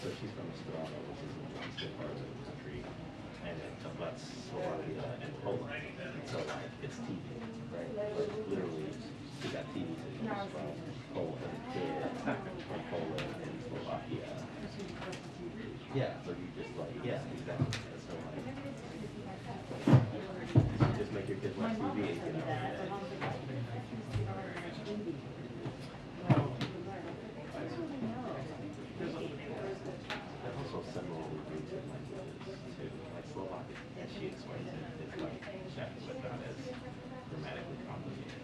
so she's from Estrada, which is in one state part of the country, and it abuts Slovakia and Poland. So like it's TV, right? Like literally, we got TV signals from Poland, from Poland and Slovakia. Yeah, so you just like, yeah, exactly. So like, you just make your kids watch TV and get out. Also similarly rooted languages too, like Slovak, as she explains it, it's like Czech, but not as grammatically complicated.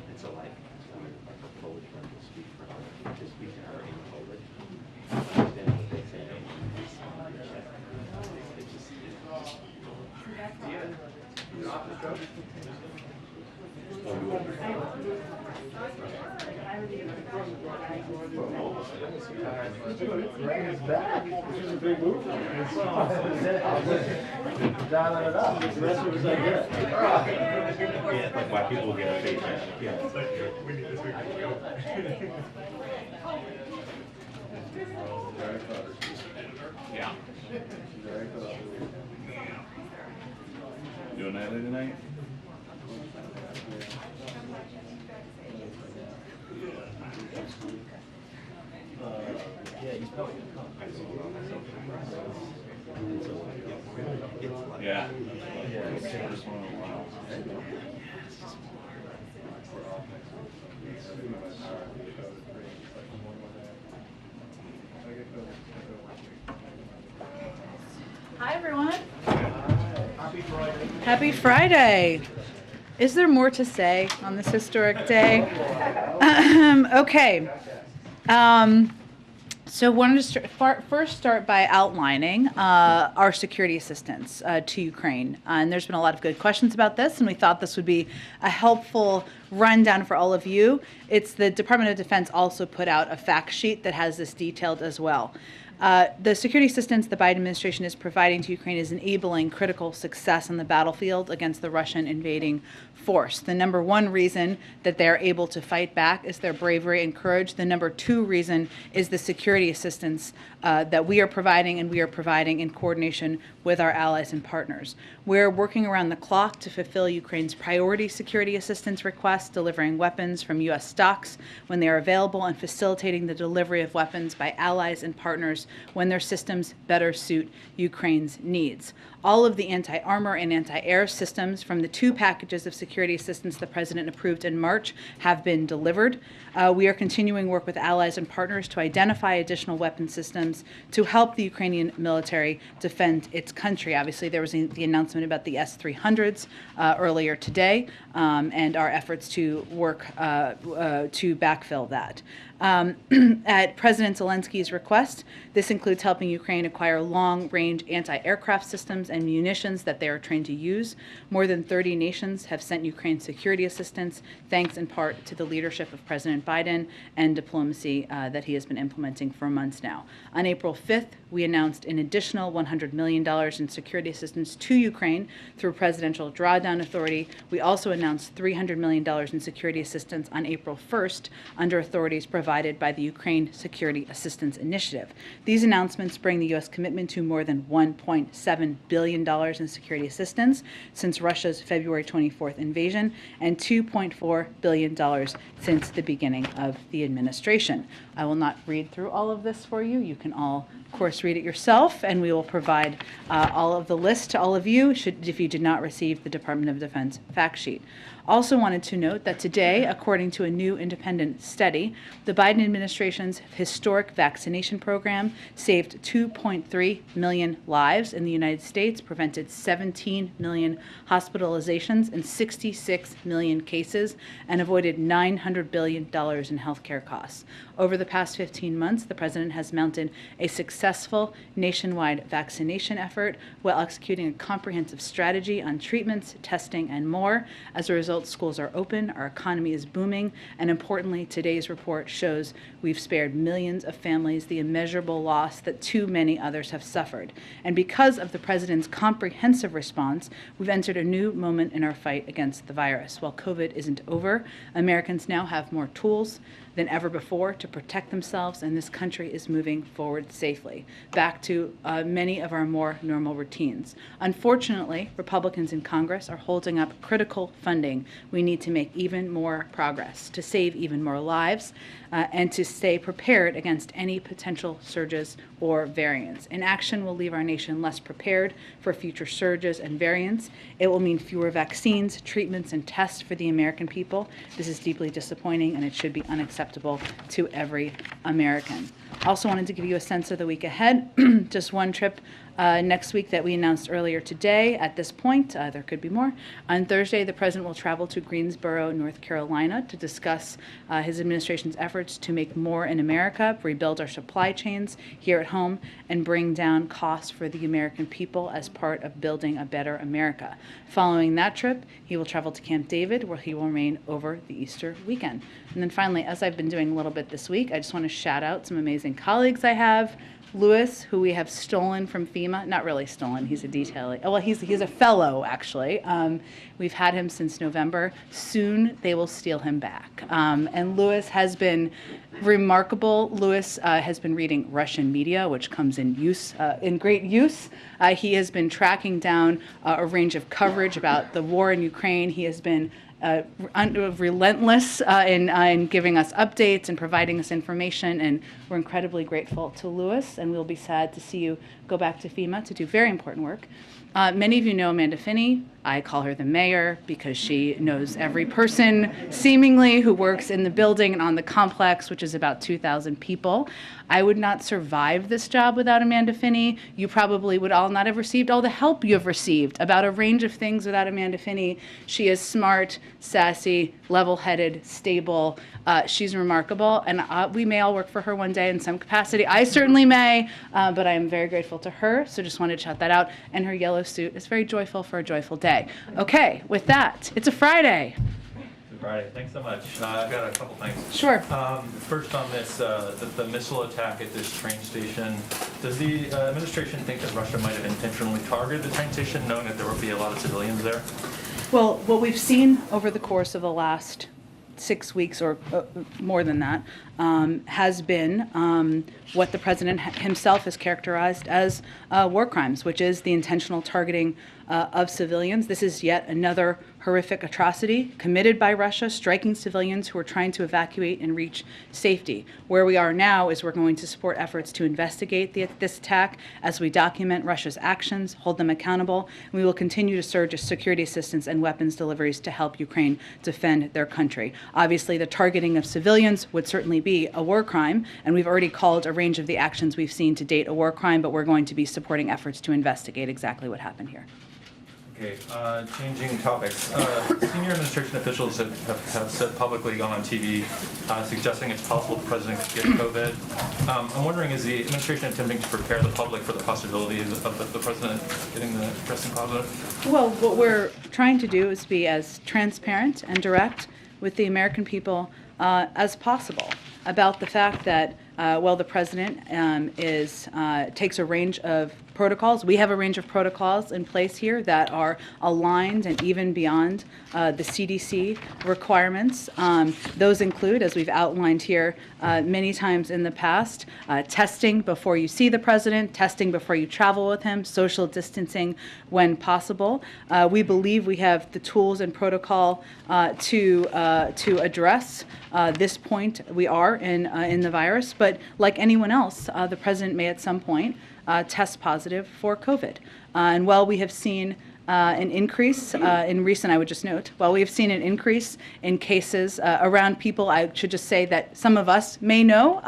And so like a Polish friend will speak for her, just speak to her in Polish, understand what they say in Czech. It's just, Rain is back. This is a big move. Dialing it up. The rest of us are good. yeah, like why people get a paycheck. Yeah. We need this week to go. Yeah. Doing that tonight? Yeah, he's probably gonna come. Yeah. It's the first one in a while. Hi, everyone. Happy Friday. Is there more to say on this historic day? Okay. So wanted to first start by outlining our security assistance to Ukraine. And there's been a lot of good questions about this, and we thought this would be a helpful rundown for all of you. It's the Department of Defense also put out a fact sheet that has this detailed as well. The security assistance the Biden administration is providing to Ukraine is enabling critical success on the battlefield against the Russian invading force. The number one reason that they're able to fight back is their bravery and courage. The number two reason is the security assistance that we are providing, and we are providing in coordination with our allies and partners. We're working around the clock to fulfill Ukraine's priority security assistance requests, delivering weapons from U.S. stocks when they are available and facilitating the delivery of weapons by allies and partners when their systems better suit Ukraine's needs. All of the anti-armor and anti-air systems from the two packages of security assistance the President approved in March have been delivered. We are continuing work with allies and partners to identify additional weapon systems to help the Ukrainian military defend its country. Obviously, there was the announcement about the S-300s earlier today, and our efforts to work to backfill that. At President Zelensky's request, this includes helping Ukraine acquire long-range anti-aircraft systems and munitions that they are trained to use. More than 30 nations have sent Ukraine security assistance, thanks in part to the leadership of President Biden and diplomacy that he has been implementing for months now. On April 5th, we announced an additional $100 million in security assistance to Ukraine through Presidential Drawdown Authority. We also announced $300 million in security assistance on April 1st under authorities provided by the Ukraine Security Assistance Initiative. These announcements bring the U.S. commitment to more than $1.7 billion in security assistance since Russia's February 24th invasion and $2.4 billion since the beginning of the administration. I will not read through all of this for you. You can all, of course, read it yourself, and we will provide all of the list to all of you if you did not receive the Department of Defense fact sheet. Also wanted to note that today, according to a new independent study, the Biden administration's historic vaccination program saved 2.3 million lives in the United States, prevented 17 million hospitalizations and 66 million cases, and avoided $900 billion in healthcare costs. Over the past 15 months, the president has mounted a successful nationwide vaccination effort while executing a comprehensive strategy on treatments, testing, and more. As a result, schools are open, our economy is booming, and importantly, today's report shows we've spared millions of families the immeasurable loss that too many others have suffered. And because of the president's comprehensive response, we've entered a new moment in our fight against the virus. While COVID isn't over, Americans now have more tools, than ever before to protect themselves, and this country is moving forward safely, back to many of our more normal routines. Unfortunately, Republicans in Congress are holding up critical funding. We need to make even more progress to save even more lives and to stay prepared against any potential surges or variants. Inaction will leave our nation less prepared for future surges and variants. It will mean fewer vaccines, treatments, and tests for the American people. This is deeply disappointing, and it should be unacceptable to every American. Also wanted to give you a sense of the week ahead. Just one trip next week that we announced earlier today. At this point, there could be more. On Thursday, the president will travel to Greensboro, North Carolina, to discuss his administration's efforts to make more in America, rebuild our supply chains here at home, and bring down costs for the American people as part of building a better America. Following that trip, he will travel to Camp David, where he will remain over the Easter weekend. And then finally, as I've been doing a little bit this week, I just want to shout out some amazing colleagues I have. Lewis, who we have stolen from FEMA, not really stolen, he's a detailee. Oh, well, he's a fellow, actually. We've had him since November. Soon they will steal him back. And Lewis has been remarkable. Lewis has been reading Russian media, which comes in great use. He has been tracking down a range of coverage about the war in Ukraine. He has been relentless in giving us updates and providing us information, and we're incredibly grateful to Lewis, and we'll be sad to see you go back to FEMA to do very important work. Many of you know Amanda Finney. I call her the mayor because she knows every person, seemingly, who works in the building and on the complex, which is about 2,000 people. I would not survive this job without Amanda Finney. You probably would all not have received all the help you have received about a range of things without Amanda Finney. She is smart, sassy, level-headed, stable. She's remarkable, and we may all work for her one day in some capacity. I certainly may, but I am very grateful to her, so just wanted to shout that out. And her yellow suit is very joyful for a joyful day. Okay, with that, it's a Friday. Friday. Thanks so much. I've got a couple things. Sure. First on this, the missile attack at this train station. Does the administration think that Russia might have intentionally targeted the train station, knowing that there would be a lot of civilians there? Well, what we've seen over the course of the last 6 weeks or more than that has been what the president himself has characterized as war crimes, which is the intentional targeting of civilians. This is yet another horrific atrocity committed by Russia, striking civilians who are trying to evacuate and reach safety. Where we are now is we're going to support efforts to investigate this attack as we document Russia's actions, hold them accountable, and we will continue to surge security assistance and weapons deliveries to help Ukraine defend their country. Obviously, the targeting of civilians would certainly be a war crime, and we've already called a range of the actions we've seen to date a war crime, but we're going to be supporting efforts to investigate exactly what happened here. Okay, changing topics. Senior administration officials have said publicly, gone on TV, suggesting it's possible the president could get COVID. I'm wondering, is the administration attempting to prepare the public for the possibility of the president getting the testing positive? Well, what we're trying to do is be as transparent and direct with the American people as possible about the fact that, the president takes a range of protocols. We have a range of protocols in place here that are aligned and even beyond the CDC requirements. Those include, as we've outlined here many times in the past, testing before you see the president, testing before you travel with him, social distancing when possible. We believe we have the tools and protocol to address this point we are in the virus, but like anyone else, the president may at some point test positive for COVID. And while we have seen an increase in recent, I would just note, while we have seen an increase in cases around people, I should just say that some of us may know.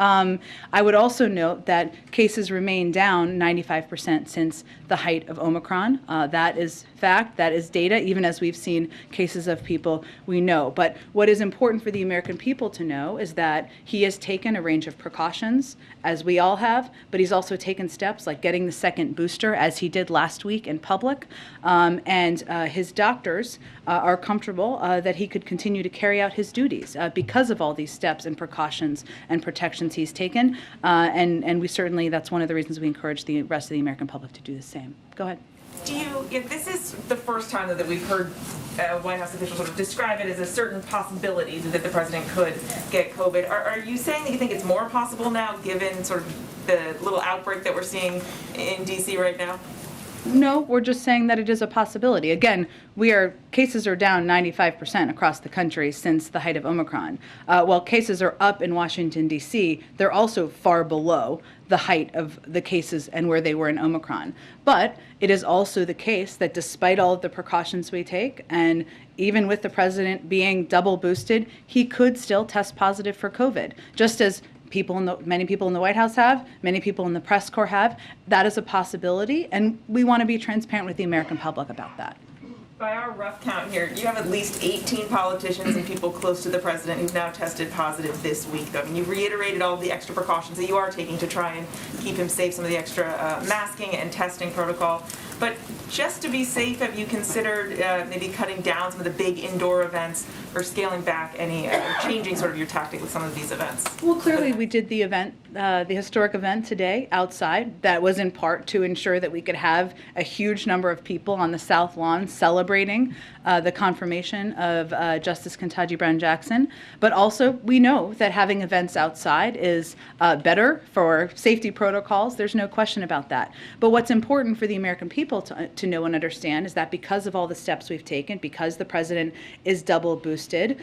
I would also note that cases remain down 95% since the height of Omicron. That is fact, that is data, even as we've seen cases of people we know. But what is important for the American people to know is that he has taken a range of precautions, as we all have, but he's also taken steps like getting the second booster, as he did last week in public. And his doctors are comfortable that he could continue to carry out his duties because of all these steps and precautions and protections he's taken. And we certainly, that's one of the reasons we encourage the rest of the American public to do the same. Go ahead. This is the first time that we've heard White House officials sort of describe it as a certain possibility that the president could get COVID. Are you saying that you think it's more possible now, given sort of the little outbreak that we're seeing in D.C. right now? No, we're just saying that it is a possibility. Again, cases are down 95% across the country since the height of Omicron. While cases are up in Washington, D.C., they're also far below the height of the cases and where they were in Omicron. But it is also the case that despite all of the precautions we take, and even with the president being double boosted, he could still test positive for COVID, just as many people in the White House have, many people in the press corps have. That is a possibility, and we want to be transparent with the American public about that. By our rough count here, you have at least 18 politicians and people close to the president who've now tested positive this week. I mean, you've reiterated all the extra precautions that you are taking to try and keep him safe, some of the extra masking and testing protocol. But just to be safe, have you considered maybe cutting down some of the big indoor events or scaling back any, changing sort of your tactic with some of these events? Well, clearly we did the event, the historic event today outside. That was in part to ensure that we could have a huge number of people on the South Lawn celebrating the confirmation of Justice Ketanji Brown Jackson. But also we know that having events outside is better for safety protocols. There's no question about that. But what's important for the American people to know and understand is that because of all the steps we've taken, because the president is double boosted,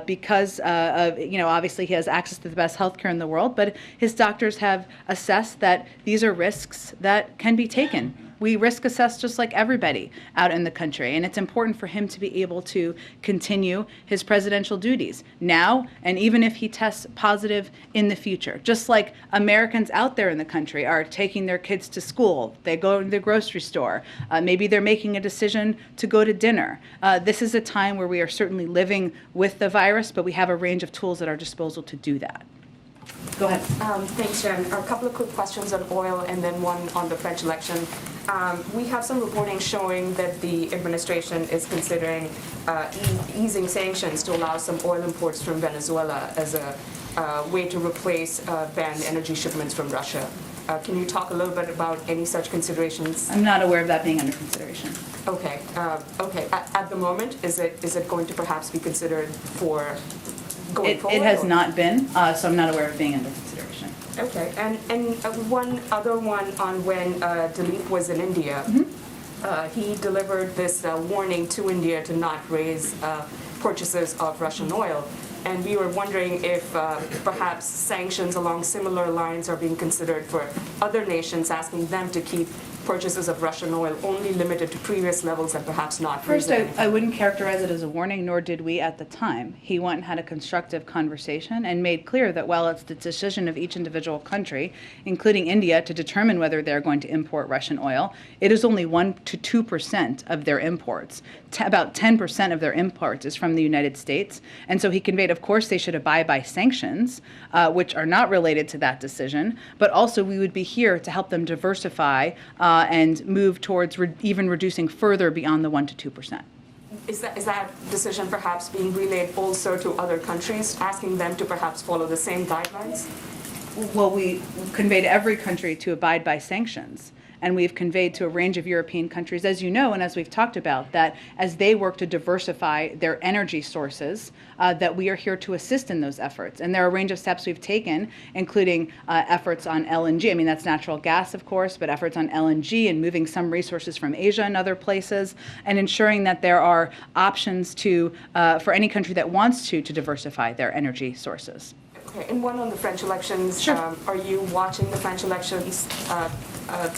because obviously he has access to the best healthcare in the world, but his doctors have assessed that these are risks that can be taken. We risk assess just like everybody out in the country, and it's important for him to be able to continue his presidential duties now, and even if he tests positive in the future. Just like Americans out there in the country are taking their kids to school, they go to the grocery store, maybe they're making a decision to go to dinner. This is a time where we are certainly living with the virus, but we have a range of tools at our disposal to do that. Go ahead. Thanks, Jen. A couple of quick questions on oil and then one on the French election. We have some reporting showing that the administration is considering easing sanctions to allow some oil imports from Venezuela as a way to replace banned energy shipments from Russia. Can you talk a little bit about any such considerations? I'm not aware of that being under consideration. Okay. At the moment, is it going to perhaps be considered for going forward? It has not been, so I'm not aware of being under consideration. Okay, and one other one on when Dilip was in India. He delivered this warning to India to not raise purchases of Russian oil. And we were wondering if perhaps sanctions along similar lines are being considered for other nations, asking them to keep purchases of Russian oil only limited to previous levels and perhaps not. First, I wouldn't characterize it as a warning, nor did we at the time. He went and had a constructive conversation and made clear that while it's the decision of each individual country, including India, to determine whether they're going to import Russian oil, it is only 1% to 2% of their imports. About 10% of their imports is from the United States. And so he conveyed, of course, they should abide by sanctions, which are not related to that decision, but also we would be here to help them diversify and move towards even reducing further beyond the 1% to 2%. Is that decision perhaps being relayed also to other countries, asking them to perhaps follow the same guidelines? Well, we conveyed every country to abide by sanctions. And we've conveyed to a range of European countries, as you know, and as we've talked about, that as they work to diversify their energy sources, that we are here to assist in those efforts. And there are a range of steps we've taken, including efforts on LNG. I mean, that's natural gas, of course, but efforts on LNG and moving some resources from Asia and other places, and ensuring that there are options to for any country that wants to diversify their energy sources. Okay, and one on the French elections. Sure. Are you watching the French elections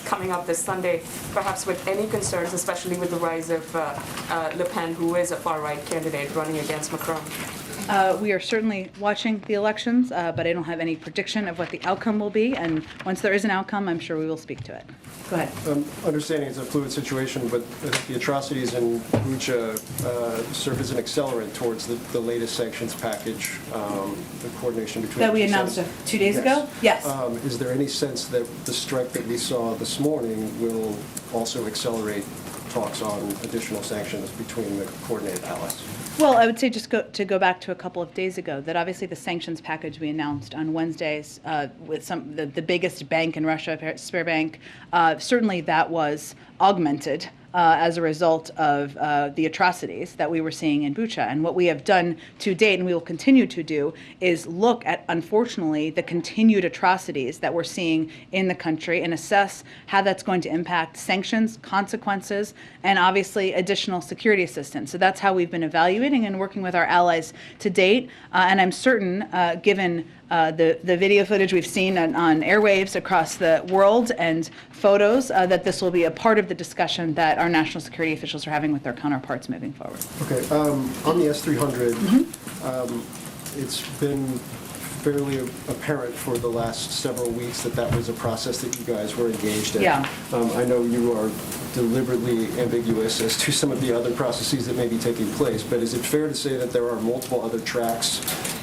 coming up this Sunday, perhaps with any concerns, especially with the rise of Le Pen, who is a far-right candidate running against Macron? We are certainly watching the elections, but I don't have any prediction of what the outcome will be. And once there is an outcome, I'm sure we will speak to it. Go ahead. Understanding it's a fluid situation, but the atrocities in Bucha serve as an accelerant towards the latest sanctions package, the coordination between... That we announced 2 days ago? Yes. Is there any sense that the strike that we saw this morning will also accelerate talks on additional sanctions between the coordinated allies? Well, I would say just to go back to a couple of days ago, that obviously the sanctions package we announced on Wednesdays with the biggest bank in Russia, Sberbank, certainly that was augmented as a result of the atrocities that we were seeing in Bucha. And what we have done to date, and we will continue to do, is look at, unfortunately, the continued atrocities that we're seeing in the country and assess how that's going to impact sanctions, consequences, and obviously additional security assistance. So that's how we've been evaluating and working with our allies to date. And I'm certain, given the video footage we've seen on airwaves across the world and photos, that this will be a part of the discussion that our national security officials are having with their counterparts moving forward. Okay, on the S-300, it's been fairly apparent for the last several weeks that that was a process that you guys were engaged in. Yeah. I know you are deliberately ambiguous as to some of the other processes that may be taking place, but is it fair to say that there are multiple other tracks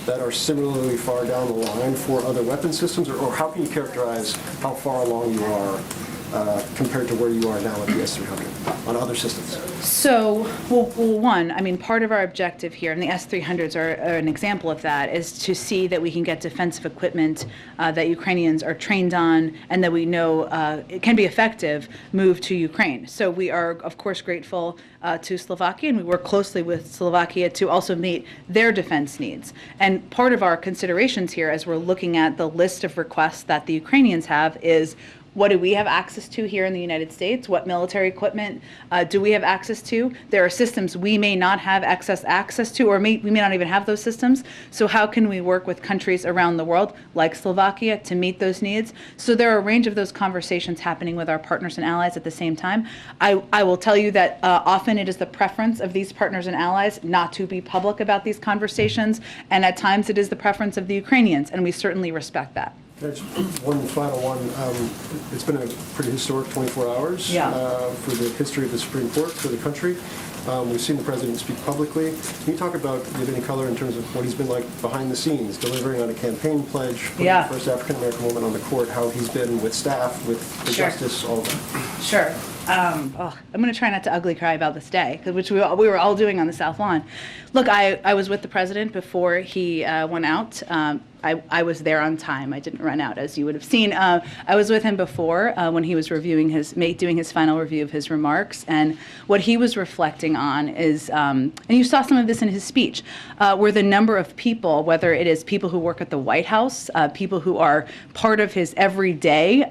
that are similarly far down the line for other weapon systems, or how can you characterize how far along you are compared to where you are now with the S-300 on other systems? So, well, one, I mean, part of our objective here, and the S-300s are an example of that, is to see that we can get defensive equipment that Ukrainians are trained on and that we know it can be effective moved to Ukraine. So we are, of course, grateful to Slovakia, and we work closely with Slovakia to also meet their defense needs. And part of our considerations here, as we're looking at the list of requests that the Ukrainians have, is what do we have access to here in the United States? What military equipment do we have access to? There are systems we may not have access to, or we may not even have those systems. So how can we work with countries around the world, like Slovakia, to meet those needs? So there are a range of those conversations happening with our partners and allies at the same time. I will tell you that often it is the preference of these partners and allies not to be public about these conversations, and at times it is the preference of the Ukrainians, and we certainly respect that. Just one final one. It's been a pretty historic 24 hours for the history of the Supreme Court, for the country. We've seen the president speak publicly. Can you talk about, give any color in terms of what he's been like behind the scenes, delivering on a campaign pledge, putting the first African-American woman on the court, how he's been with staff, with the justice, all that? Sure. I'm going to try not to ugly cry about this day, which we were all doing on the South Lawn. Look, I was with the president before he went out. I was there on time. I didn't run out, as you would have seen. I was with him before when he was doing his final review of his remarks, and what he was reflecting on is, and you saw some of this in his speech, were the number of people, whether it is people who work at the White House, people who are part of his everyday,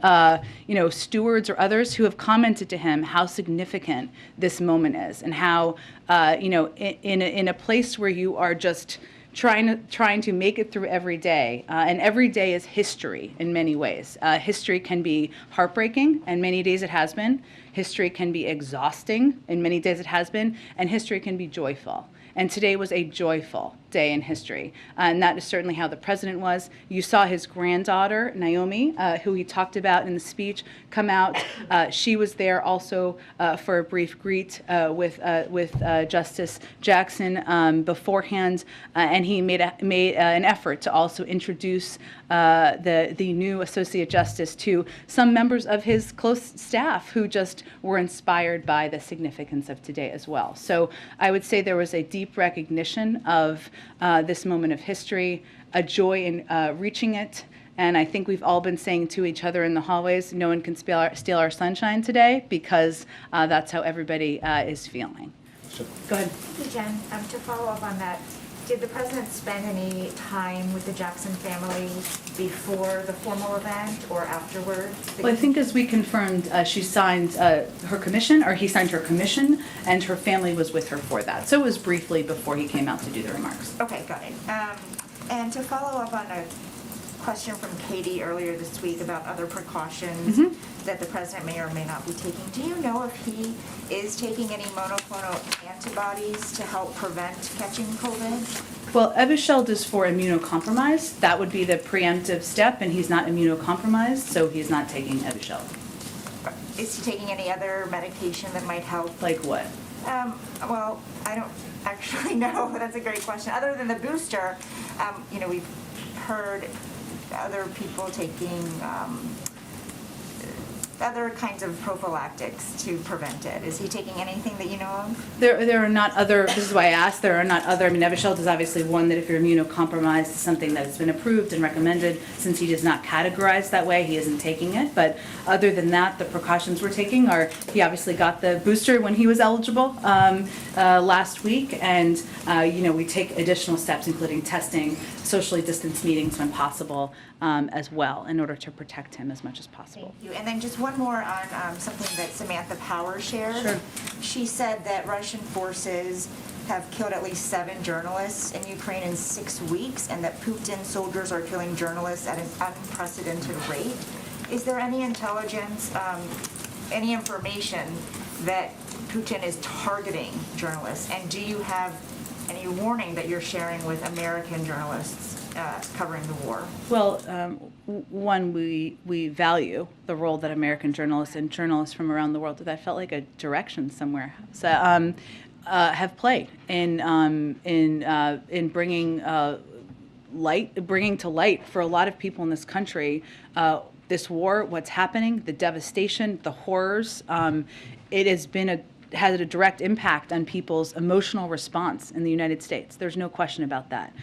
stewards or others, who have commented to him how significant this moment is, and how, in a place where you are just trying to make it through every day, and every day is history in many ways. History can be heartbreaking, and many days it has been. History can be exhausting, and many days it has been, and history can be joyful. And today was a joyful day in history. And that is certainly how the president was. You saw his granddaughter, Naomi, who he talked about in the speech, come out. She was there also for a brief greet with Justice Jackson beforehand. And he made an effort to also introduce the new Associate Justice to some members of his close staff who just were inspired by the significance of today as well. So I would say there was a deep recognition of this moment of history, a joy in reaching it, and I think we've all been saying to each other in the hallways, no one can steal our sunshine today, because that's how everybody is feeling. Go ahead. Thank you, Jen. To follow up on that, did the president spend any time with the Jackson family before the formal event or afterward? Well, I think as we confirmed, she signed her commission, or he signed her commission, and her family was with her for that. So it was briefly before he came out to do the remarks. Okay, got it. And to follow up on a question from Katie earlier this week about other precautions that the president may or may not be taking, do you know if he is taking any monoclonal antibodies to help prevent catching COVID? Well, Evusheld is for immunocompromised. That would be the preemptive step, and he's not immunocompromised, so he's not taking Evusheld. Is he taking any other medication that might help? Like what? Well, I don't actually know. That's a great question. Other than the booster, we've heard other people taking other kinds of prophylactics to prevent it? Is he taking anything that you know of? There are not other, this is why I asked, there are not other, I mean, Evusheld is obviously one that if you're immunocompromised, is something that has been approved and recommended. Since he does not categorize that way, he isn't taking it. But other than that, the precautions we're taking are, he obviously got the booster when he was eligible last week. And, we take additional steps, including testing, socially distanced meetings when possible as well, in order to protect him as much as possible. Thank you. And then just one more on something that Samantha Power shared. Sure. She said that Russian forces have killed at least 7 journalists in Ukraine in 6 weeks, and that Putin soldiers are killing journalists at an unprecedented rate. Is there any intelligence, any information that Putin is targeting journalists? And do you have any warning that you're sharing with American journalists covering the war? Well, one, we value the role that American journalists and journalists from around the world, that felt like a direction somewhere, so, have played in bringing bringing to light for a lot of people in this country this war, what's happening, the devastation, the horrors. It has had a direct impact on people's emotional response in the United States. There's no question about that.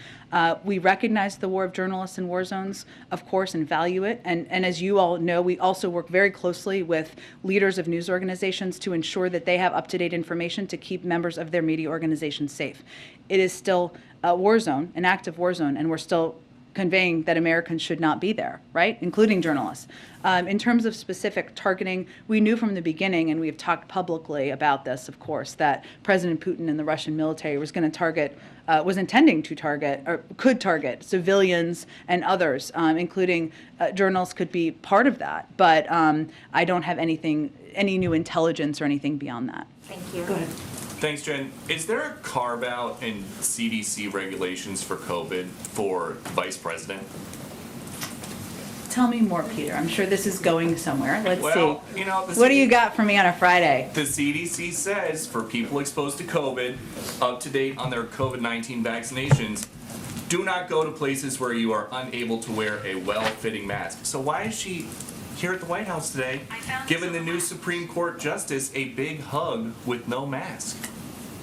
We recognize the war of journalists in war zones, of course, and value it. And as you all know, we also work very closely with leaders of news organizations to ensure that they have up-to-date information to keep members of their media organizations safe. It is still a war zone, an active war zone, and we're still conveying that Americans should not be there, right, including journalists. In terms of specific targeting, we knew from the beginning, and we have talked publicly about this, of course, that President Putin and the Russian military was going to target, was intending to target, or could target civilians and others, including journalists could be part of that. But I don't have any new intelligence or anything beyond that. Thank you. Go ahead. Thanks, Jen. Is there a carve-out in CDC regulations for COVID for Vice President? Tell me more, Peter. I'm sure this is going somewhere. Let's Well, see. the What do you got for me on a Friday? The CDC says for people exposed to COVID, up to date on their COVID-19 vaccinations, do not go to places where you are unable to wear a well-fitting mask. So why is she here at the White House today, giving the new Supreme Court justice a big hug with no mask?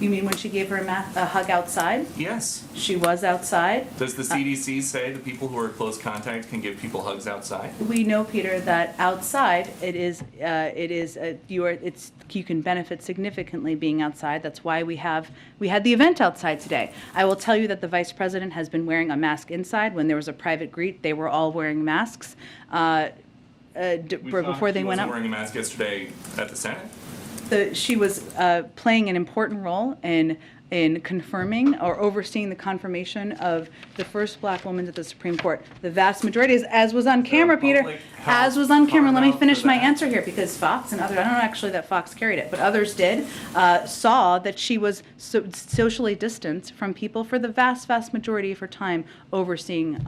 You mean when she gave her a hug outside? Yes. She was outside. Does the CDC say that people who are close contact can give people hugs outside? We know, Peter, that outside you can benefit significantly being outside. That's why we had the event outside today. I will tell you that the Vice President has been wearing a mask inside. When there was a private greet, they were all wearing masks. Before they went up. She wasn't wearing a mask yesterday at the Senate? She was playing an important role in confirming or overseeing the confirmation of the first black woman to the Supreme Court. The vast majority, as was on camera, Peter, as was on camera. Let me finish my answer here, because Fox and others, I don't know actually that Fox carried it, but others did, saw that she was socially distanced from people for the vast, vast majority of her time overseeing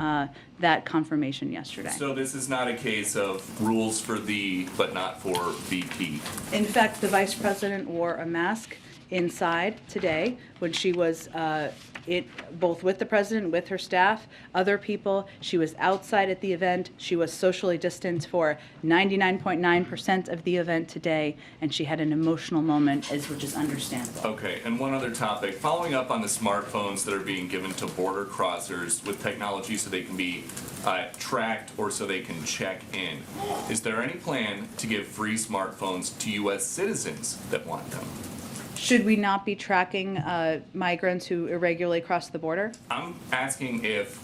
that confirmation yesterday. So this is not a case of rules for thee, but not for VP? In fact, the Vice President wore a mask inside today when she was both with the president, with her staff, other people. She was outside at the event. She was socially distanced for 99.9% of the event today, and she had an emotional moment, which is understandable. Okay, and one other topic. Following up on the smartphones that are being given to border crossers with technology so they can be tracked or so they can check in, is there any plan to give free smartphones to U.S. citizens that want them? Should we not be tracking migrants who irregularly cross the border? I'm asking if...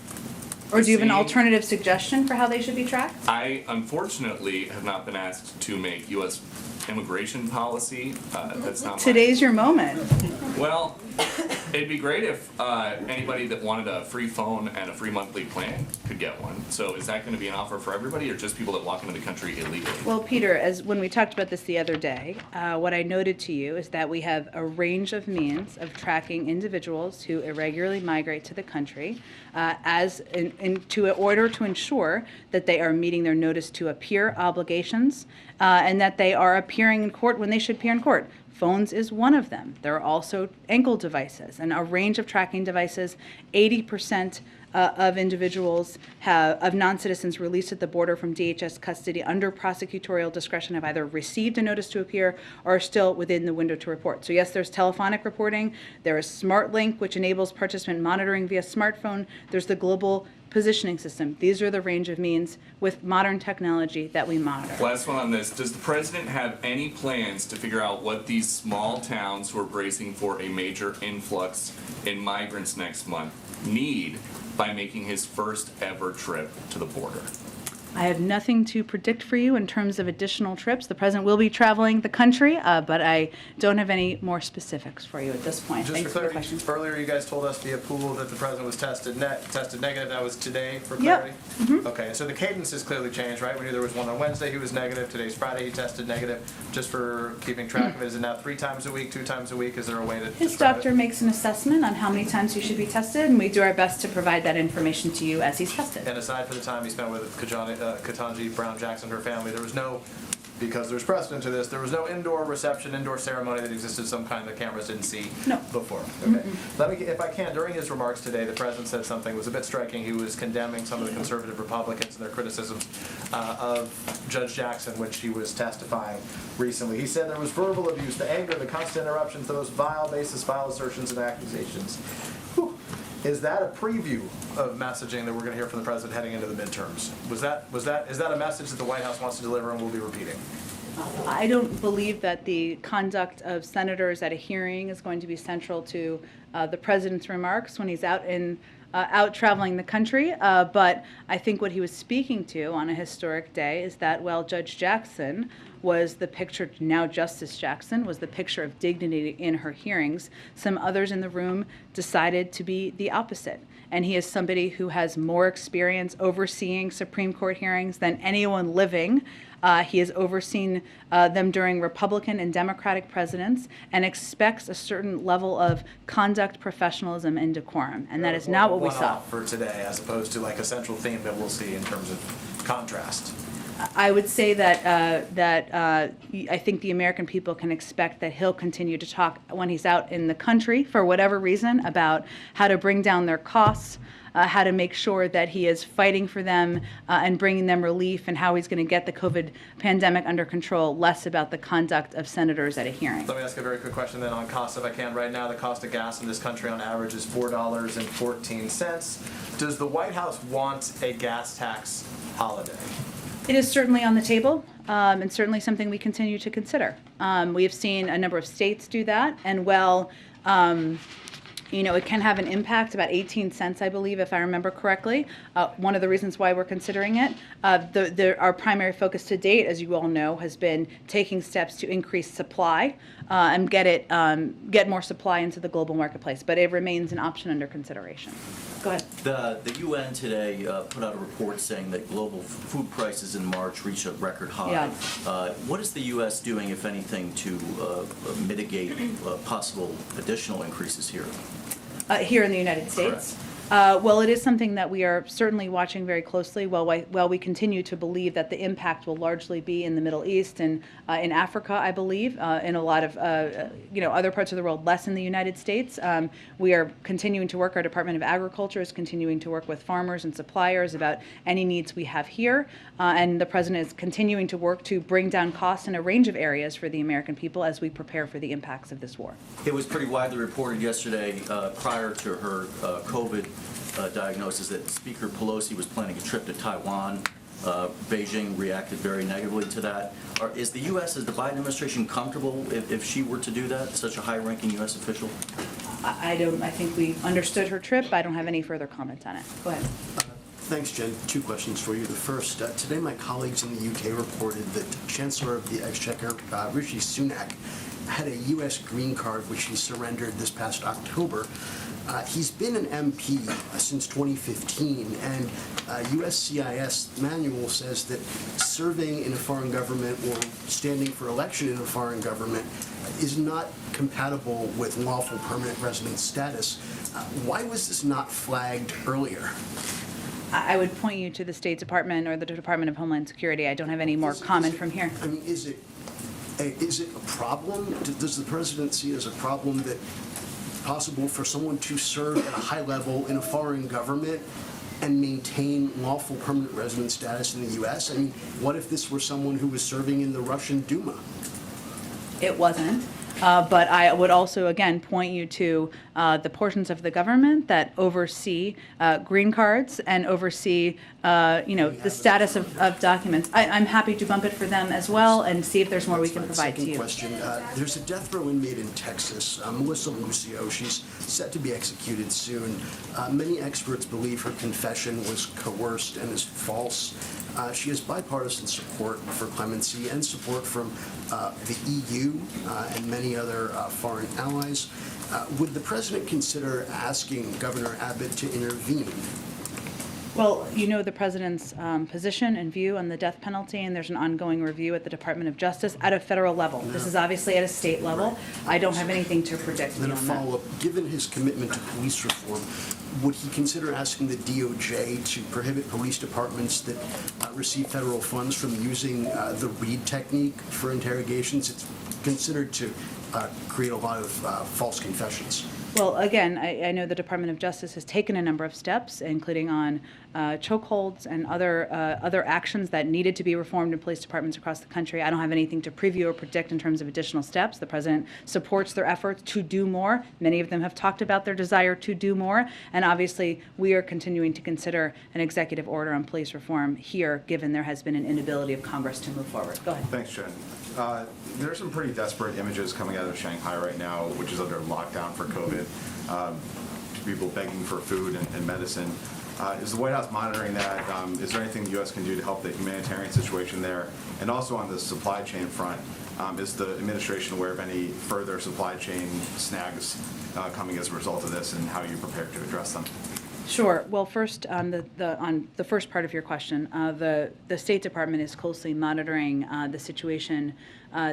Or do you have an alternative suggestion for how they should be tracked? I, unfortunately, have not been asked to make U.S. immigration policy. That's not Today's your moment. Well, it'd be great if anybody that wanted a free phone and a free monthly plan could get one. So is that going to be an offer for everybody, or just people that walk into the country illegally? Well, Peter, when we talked about this the other day, what I noted to you is that we have a range of means of tracking individuals who irregularly migrate to the country in order to ensure that they are meeting their notice to appear obligations and that they are appearing in court when they should appear in court. Phones is one of them. There are also ankle devices and a range of tracking devices. 80% of individuals of non-citizens released at the border from DHS custody under prosecutorial discretion have either received a notice to appear or are still within the window to report. So yes, there's telephonic reporting. There is SmartLink, which enables participant monitoring via smartphone. There's the global positioning system. These are the range of means with modern technology that we monitor. Last one on this. Does the president have any plans to figure out what these small towns who are bracing for a major influx in migrants next month need by making his first ever trip to the border? I have nothing to predict for you in terms of additional trips. The president will be traveling the country, but I don't have any more specifics for you at this point. Just Thanks for for the clarity, question. earlier you guys told us via pool that the president was tested negative. That was today, for Yep. clarity? Mhm. Okay, so the cadence has clearly changed, right? We knew there was one on Wednesday, he was negative. Today's Friday, he tested negative. Just for keeping track of it, is it now 3 times a week, 2 times a week? Is there a way to His describe doctor it? makes an assessment on how many times he should be tested, and we do our best to provide that information to you as he's tested. And aside from the time he spent with Ketanji Brown Jackson, her family, there was no, because there's precedent to this, there was no indoor reception, indoor ceremony that existed, some kind the cameras didn't see No. before. Okay. Let me, if I can, during his remarks today, the president said something that was a bit striking. He was condemning some of the conservative Republicans and their criticisms of Judge Jackson when she was testifying recently. He said there was verbal abuse, the anger, the constant interruptions, those vile, baseless, vile assertions and accusations. Whew. Is that a preview of messaging that we're going to hear from the president heading into the midterms? Is that a message that the White House wants to deliver and will be repeating? I don't believe that the conduct of senators at a hearing is going to be central to the president's remarks when he's out traveling the country. But I think what he was speaking to on a historic day is that, well, Judge Jackson was the picture, now Justice Jackson, was the picture of dignity in her hearings. Some others in the room decided to be the opposite. And he is somebody who has more experience overseeing Supreme Court hearings than anyone living. He has overseen them during Republican and Democratic presidents and expects a certain level of conduct, professionalism, and decorum. And that is not what we saw. One-off for today, as opposed to like a central theme that we'll see in terms of contrast. I would say that I think the American people can expect that he'll continue to talk when he's out in the country, for whatever reason, about how to bring down their costs, how to make sure that he is fighting for them and bringing them relief, and how he's going to get the COVID pandemic under control, less about the conduct of senators at a hearing. Let me ask a very quick question then on costs, if I can. Right now, the cost of gas in this country on average is $4.14. Does the White House want a gas tax holiday? It is certainly on the table, and certainly something we continue to consider. We have seen a number of states do that, and it can have an impact, about 18 cents, I believe, if I remember correctly. One of the reasons why we're considering it, our primary focus to date, as you all know, has been taking steps to increase supply and get more supply into the global marketplace. But it remains an option under consideration. Go ahead. The UN today put out a report saying that global food prices in March reached a record high. Yeah. What is the U.S. doing, if anything, to mitigate possible additional increases here? Here in the United States? Well, it is something that we are certainly watching very closely while we continue to believe that the impact will largely be in the Middle East and in Africa, I believe, in a lot of other parts of the world, less in the United States. We are continuing to work, our Department of Agriculture is continuing to work with farmers and suppliers about any needs we have here. And the President is continuing to work to bring down costs in a range of areas for the American people as we prepare for the impacts of this war. It was pretty widely reported yesterday, prior to her COVID diagnosis, that Speaker Pelosi was planning a trip to Taiwan. Beijing reacted very negatively to that. Is the U.S., is the Biden administration comfortable if she were to do that, such a high-ranking U.S. official? I think we understood her trip. I don't have any further comment on it. Go ahead. Thanks, Jen. 2 questions for you. The first, today my colleagues in the UK reported that Chancellor of the Exchequer, Rishi Sunak, had a U.S. green card which he surrendered this past October. He's been an MP since 2015, and USCIS manual says that serving in a foreign government or standing for election in a foreign government is not compatible with lawful permanent resident status. Why was this not flagged earlier? I would point you to the State Department or the Department of Homeland Security. I don't have any more comment from here. I mean, is it a problem? Does the president see it as a problem that possible for someone to serve at a high level in a foreign government and maintain lawful permanent resident status in the U.S.? I mean, what if this were someone who was serving in the Russian Duma? It wasn't. But I would also, again, point you to the portions of the government that oversee green cards and oversee, the status of documents. I'm happy to bump it for them as well and see if there's more we can provide to you. Second question. There's a death row inmate in Texas, Melissa Lucio. She's set to be executed soon. Many experts believe her confession was coerced and is false. She has bipartisan support for clemency and support from the EU and many other foreign allies. Would the president consider asking Governor Abbott to intervene? Well, you know the president's position and view on the death penalty, and there's an ongoing review at the Department of Justice at a federal level. This is obviously at a state level. I don't have anything to predict Then a beyond that. follow-up. Given his commitment to police reform, would he consider asking the DOJ to prohibit police departments that receive federal funds from using the Reid technique for interrogations? It's considered to create a lot of false confessions. Well, again, I know the Department of Justice has taken a number of steps, including on chokeholds and other actions that needed to be reformed in police departments across the country. I don't have anything to preview or predict in terms of additional steps. The president supports their efforts to do more. Many of them have talked about their desire to do more, and obviously we are continuing to consider an executive order on police reform here, given there has been an inability of Congress to move forward. Go ahead. Thanks, Jen. There are some pretty desperate images coming out of Shanghai right now, which is under lockdown for COVID. People begging for food and medicine. Is the White House monitoring that? Is there anything the U.S. can do to help the humanitarian situation there? And also on the supply chain front, is the administration aware of any further supply chain snags coming as a result of this, and how are you prepared to address them? Sure. Well, first, on the first part of your question, the State Department is closely monitoring the situation.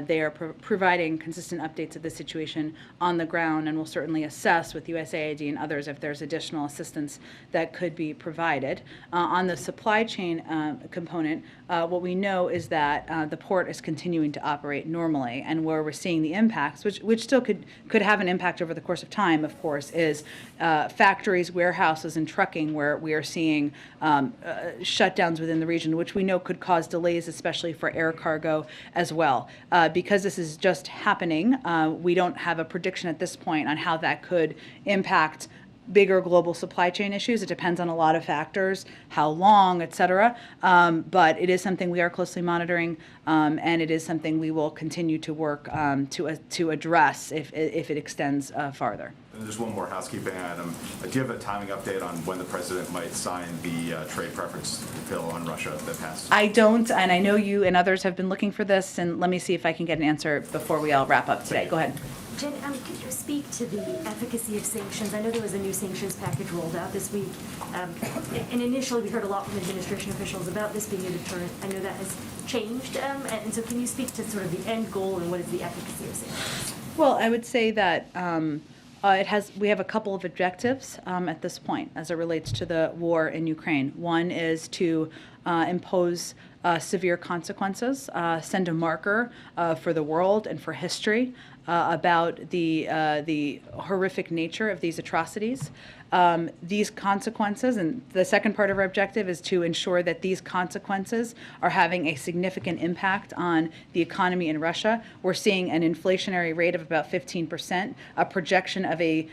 They are providing consistent updates of the situation on the ground, and will certainly assess with USAID and others if there's additional assistance that could be provided. On the supply chain component, what we know is that the port is continuing to operate normally, and where we're seeing the impacts, which still could have an impact over the course of time, of course, is factories, warehouses, and trucking, where we are seeing shutdowns within the region, which we know could cause delays, especially for air cargo as well. Because this is just happening, we don't have a prediction at this point on how that could impact bigger global supply chain issues. It depends on a lot of factors, how long, et cetera. But it is something we are closely monitoring, and it is something we will continue to work to address if it extends farther. And just one more housekeeping item. Do you have a timing update on when the president might sign the trade preference bill on Russia that passed? I don't, and I know you and others have been looking for this, and let me see if I can get an answer before we all wrap up today. Go ahead. Jen, could you speak to the efficacy of sanctions? I know there was a new sanctions package rolled out this week, and initially we heard a lot from administration officials about this being a deterrent. I know that has changed, and so can you speak to sort of the end goal and what is the efficacy of sanctions? Well, I would say that we have a couple of objectives at this point as it relates to the war in Ukraine. One is to impose severe consequences, send a marker for the world and for history about the horrific nature of these atrocities. These consequences, and the second part of our objective is to ensure that these consequences are having a significant impact on the economy in Russia. We're seeing an inflationary rate of about 15%, a projection of a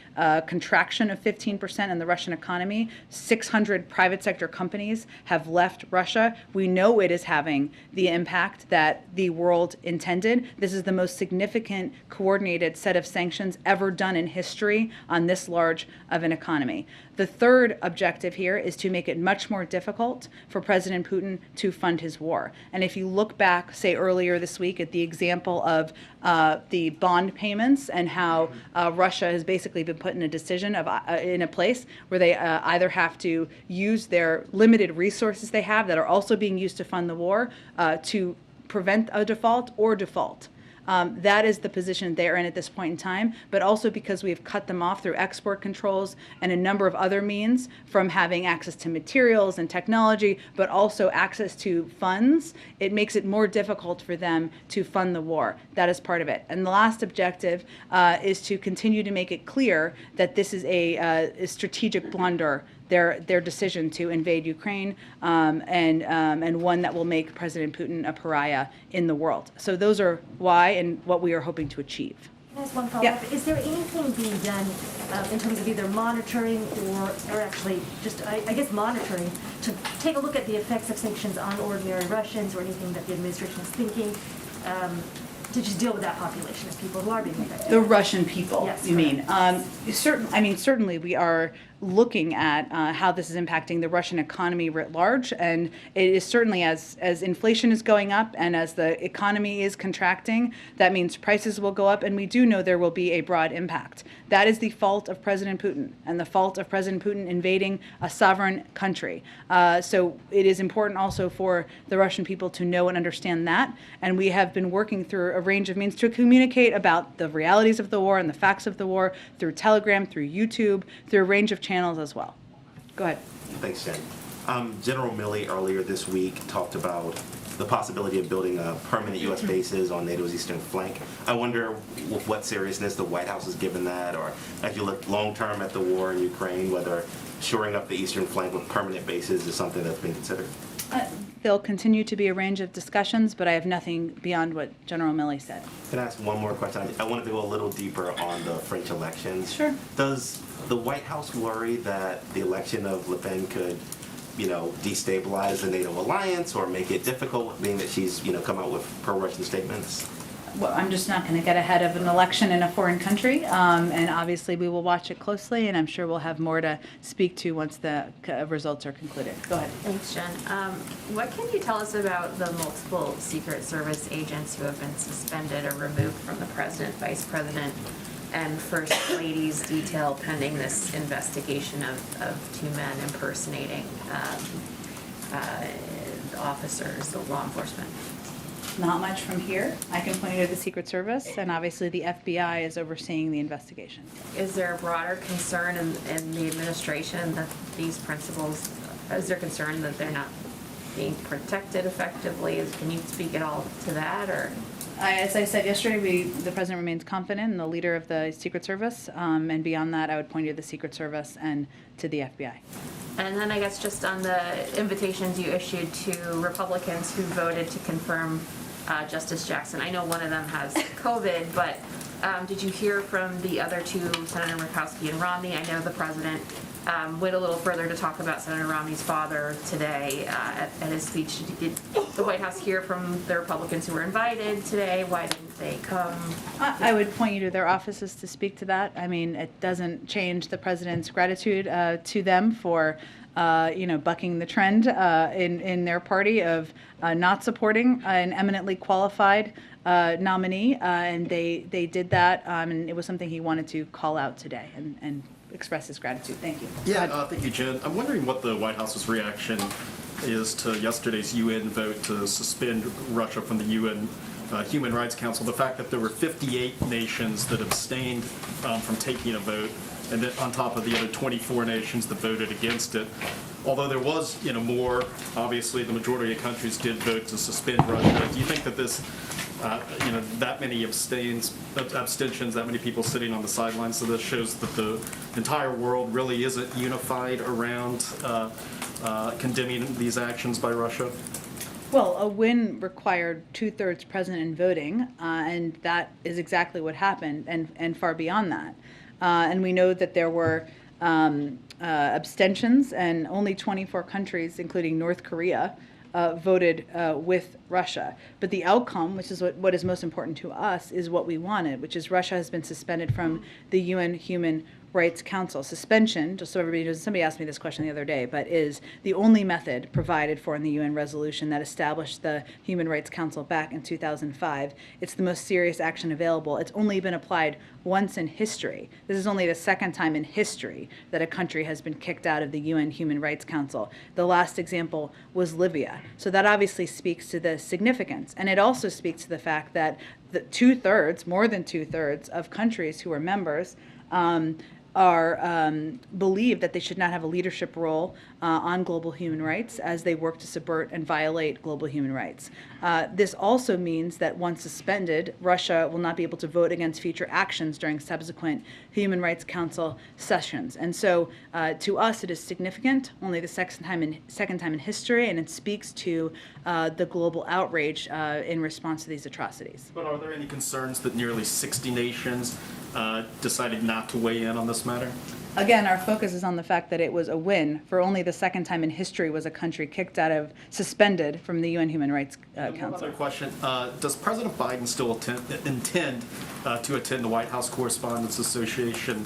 contraction of 15% in the Russian economy. 600 private sector companies have left Russia. We know it is having the impact that the world intended. This is the most significant coordinated set of sanctions ever done in history on this large of an economy. The third objective here is to make it much more difficult for President Putin to fund his war. And if you look back, say earlier this week, at the example of the bond payments and how Russia has basically been put in a decision of in a place where they either have to use their limited resources they have that are also being used to fund the war to prevent a default or default. That is the position they're in at this point in time, but also because we have cut them off through export controls and a number of other means from having access to materials and technology, but also access to funds, it makes it more difficult for them to fund the war. That is part of it. And the last objective is to continue to make it clear that this is a strategic blunder, their decision to invade Ukraine, and one that will make President Putin a pariah in the world. So those are why and what we are hoping to achieve. Can I ask one follow-up? Yeah. Is there anything being done in terms of either monitoring or actually just, I guess, monitoring to take a look at the effects of sanctions on ordinary Russians or anything that the administration is thinking to just deal with that population of people who are being affected? The Russian people, Yes, you mean? Certainly we are looking at how this is impacting the Russian economy writ large, and it is certainly as inflation is going up and as the economy is contracting, that means prices will go up, and we do know there will be a broad impact. That is the fault of President Putin and the fault of President Putin invading a sovereign country. So it is important also for the Russian people to know and understand that, and we have been working through a range of means to communicate about the realities of the war and the facts of the war through Telegram, through YouTube, through a range of channels as well. Go ahead. Thanks, Jen. General Milley earlier this week talked about the possibility of building permanent U.S. bases on NATO's eastern flank. I wonder with what seriousness the White House has given that, or as you look long-term at the war in Ukraine, whether shoring up the eastern flank with permanent bases is something that's been considered. There'll continue to be a range of discussions, but I have nothing beyond what General Milley said. Can I ask one more question? I wanted to go a little deeper on the French elections. Sure. Does the White House worry that the election of Le Pen could, destabilize the NATO alliance or make it difficult, being that she's, come out with pro-Russian statements? Well, I'm just not going to get ahead of an election in a foreign country, and obviously we will watch it closely, and I'm sure we'll have more to speak to once the results are concluded. Go ahead. Thanks, Jen. What can you tell us about the multiple Secret Service agents who have been suspended or removed from the President, Vice President, and First Lady's detail pending this investigation of two men impersonating officers of law enforcement? Not much from here. I can point you to the Secret Service, and obviously the FBI is overseeing the investigation. Is there a broader concern in the administration that these principals, is there concern that they're not being protected effectively? Can you speak at all to that, or? As I said yesterday, the President remains confident in the leader of the Secret Service, and beyond that, I would point you to the Secret Service and to the FBI. And then I guess just on the invitations you issued to Republicans who voted to confirm Justice Jackson. I know one of them has COVID, but did you hear from the other two, Senator Murkowski and Romney? I know the President went a little further to talk about Senator Romney's father today at his speech. Did the White House hear from the Republicans who were invited today? Why didn't they come? I would point you to their offices to speak to that. I mean, it doesn't change the President's gratitude to them for bucking the trend in their party of not supporting an eminently qualified nominee, and they did that, and it was something he wanted to call out today and express his gratitude. Thank you. Yeah, thank you, Jen. I'm wondering what the White House's reaction is to yesterday's UN vote to suspend Russia from the UN Human Rights Council. The fact that there were 58 nations that abstained from taking a vote, and then on top of the other 24 nations that voted against it. Although there was, more, obviously the majority of countries did vote to suspend Russia. Do you think that this, that many abstentions, that many people sitting on the sidelines, so this shows that the entire world really isn't unified around condemning these actions by Russia? Well, a win required 2/3 present and voting, and that is exactly what happened, and far beyond that. And we know that there were abstentions, and only 24 countries, including North Korea, voted with Russia. But the outcome, which is what is most important to us, is what we wanted, which is Russia has been suspended from the UN Human Rights Council. Suspension, just so everybody knows, somebody asked me this question the other day, but is the only method provided for in the UN resolution that established the Human Rights Council back in 2005. It's the most serious action available. It's only been applied once in history. This is only the second time in history that a country has been kicked out of the UN Human Rights Council. The last example was Libya. So that obviously speaks to the significance. And it also speaks to the fact that more than two-thirds of countries who are members believe that they should not have a leadership role on global human rights as they work to subvert and violate global human rights. This also means that once suspended, Russia will not be able to vote against future actions during subsequent Human Rights Council sessions. And so to us, it is significant, only the second time in history, and it speaks to the global outrage in response to these atrocities. But are there any concerns that nearly 60 nations decided not to weigh in on this matter? Again, our focus is on the fact that it was a win. For only the second time in history was a country suspended from the UN Human Rights Council. Another question. Does President Biden still intend to attend the White House Correspondents Association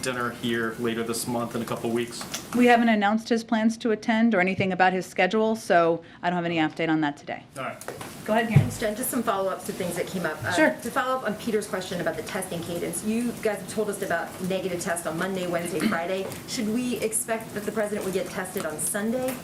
dinner here later this month in a couple weeks? We haven't announced his plans to attend or anything about his schedule, so I don't have any update on that today. All right. Go ahead, Karen. Thanks, Jen. Just some follow-ups to things that came up. Sure. To follow up on Peter's question about the testing cadence, you guys have told us about negative tests on Monday, Wednesday, Friday. Should we expect that the president would get tested on Sunday,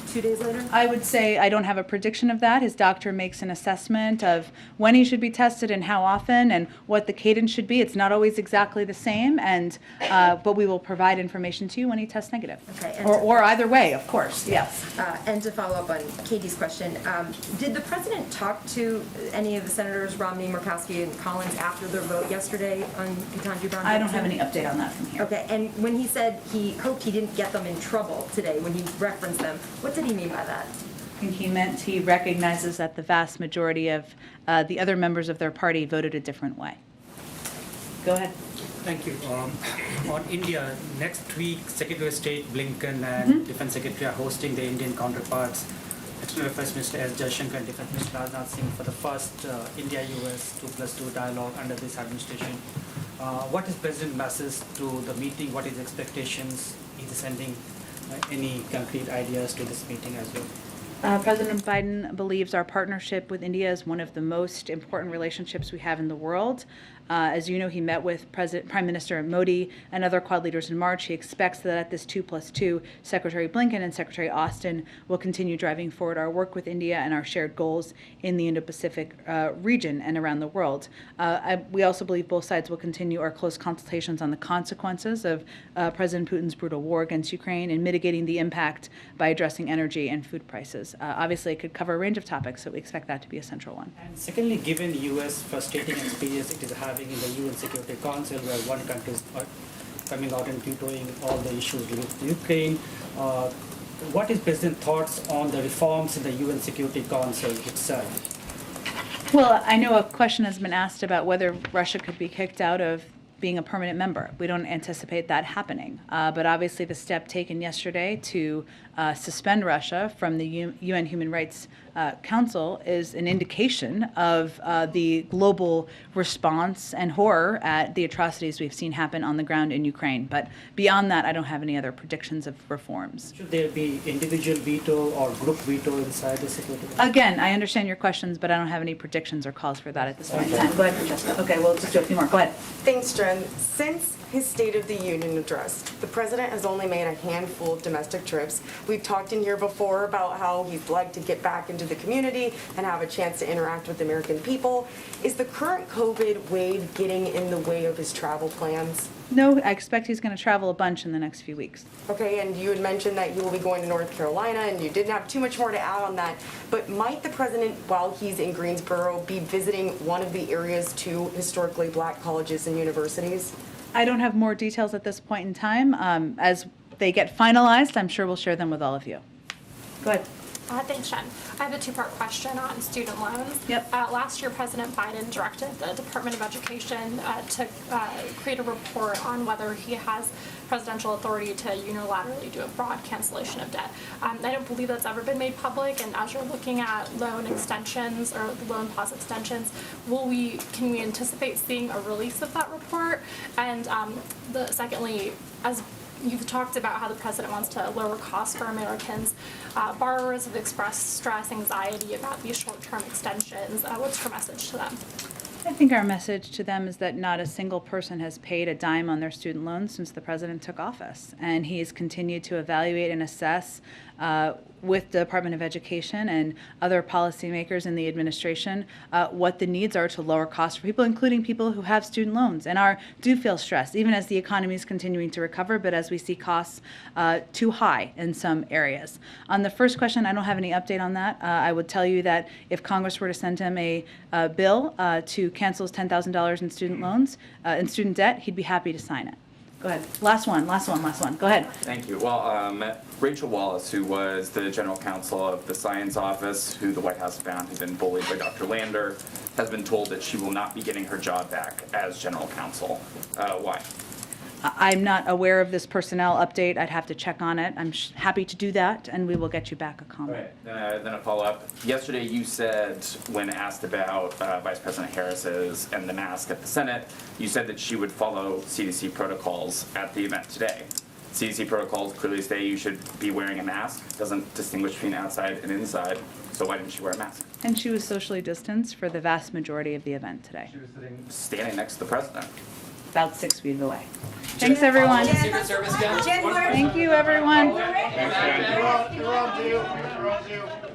2 days later? I would say I don't have a prediction of that. His doctor makes an assessment of when he should be tested and how often and what the cadence should be. It's not always exactly the same, and but we will provide information to you when he tests negative. Okay. Or either way, of course, yes. And to follow up on Katie's question, did the president talk to any of the senators, Romney, Murkowski, and Collins, after their vote yesterday on Ketanji Brown? I don't have any update on that from here. Okay, and when he said he hoped he didn't get them in trouble today, when he referenced them, what did he mean by that? I think he meant he recognizes that the vast majority of the other members of their party voted a different way. Go ahead. Thank you. On India, next week, Secretary of State Blinken and Defense Secretary are hosting their Indian counterparts. External Affairs Minister S. Jaishankar and Defense Minister Rajnath Singh for the first India-US 2+2 dialogue under this administration. What is President's message to the meeting? What is expectations? Is he sending any concrete ideas to this meeting as well? President Biden believes our partnership with India is one of the most important relationships we have in the world. As you know, he met with Prime Minister Modi and other Quad leaders in March. He expects that at this 2+2, Secretary Blinken and Secretary Austin will continue driving forward our work with India and our shared goals in the Indo-Pacific region and around the world. We also believe both sides will continue our close consultations on the consequences of President Putin's brutal war against Ukraine and mitigating the impact by addressing energy and food prices. Obviously, it could cover a range of topics, so we expect that to be a central one. And secondly, given U.S. frustrating experience it is having in the UN Security Council, where one country is coming out and vetoing all the issues with Ukraine, what is President's thoughts on the reforms in the UN Security Council itself? Well, I know a question has been asked about whether Russia could be kicked out of being a permanent member. We don't anticipate that happening. But obviously the step taken yesterday to suspend Russia from the UN Human Rights Council is an indication of the global response and horror at the atrocities we've seen happen on the ground in Ukraine. But beyond that, I don't have any other predictions of reforms. Should there be individual veto or group veto inside the Security Council? Again, I understand your questions, but I don't have any predictions or calls for that at this point in time. Go ahead, Francesca. Okay, we'll just do a few more. Go ahead. Thanks, Jen. Since his State of the Union address, the president has only made a handful of domestic trips. We've talked in here before about how he'd like to get back into the community and have a chance to interact with the American people. Is the current COVID wave getting in the way of his travel plans? No, I expect he's going to travel a bunch in the next few weeks. Okay, and you had mentioned that you will be going to North Carolina, and you didn't have too much more to add on that. But might the president, while he's in Greensboro, be visiting one of the area's two historically black colleges and universities? I don't have more details at this point in time. As they get finalized, I'm sure we'll share them with all of you. Go ahead. Thanks, Jen. I have a two-part question on student loans. Yep. Last year, President Biden directed the Department of Education to create a report on whether he has presidential authority to unilaterally do a broad cancellation of debt. I don't believe that's ever been made public, and as you're looking at loan extensions or loan pause extensions, can we anticipate seeing a release of that report? And secondly, as you've talked about how the president wants to lower costs for Americans. Borrowers have expressed stress, anxiety about these short-term extensions. What's your message to them? I think our message to them is that not a single person has paid a dime on their student loans since the president took office. And he has continued to evaluate and assess with the Department of Education and other policymakers in the administration what the needs are to lower costs for people, including people who have student loans and do feel stressed, even as the economy is continuing to recover, but as we see costs too high in some areas. On the first question, I don't have any update on that. I would tell you that if Congress were to send him a bill to cancel his $10,000 in student loans, in student debt, he'd be happy to sign it. Go ahead. Last one. Go ahead. Thank you. Well, Rachel Wallace, who was the general counsel of the Science Office, who the White House found had been bullied by Dr. Lander, has been told that she will not be getting her job back as general counsel. Why? I'm not aware of this personnel update. I'd have to check on it. I'm happy to do that, and we will get you back a comment. Right. Then a follow-up. Yesterday you said, when asked about Vice President Harris's and the mask at the Senate, you said that she would follow CDC protocols at the event today. CDC protocols clearly say you should be wearing a mask. Doesn't distinguish between outside and inside. So why didn't she wear a mask? And she was socially distanced for the vast majority of the event today. She was standing next to the president. About 6 feet away. Thanks, everyone. Secret Service guy? Thank you, everyone. Thanks, Jen. You're on,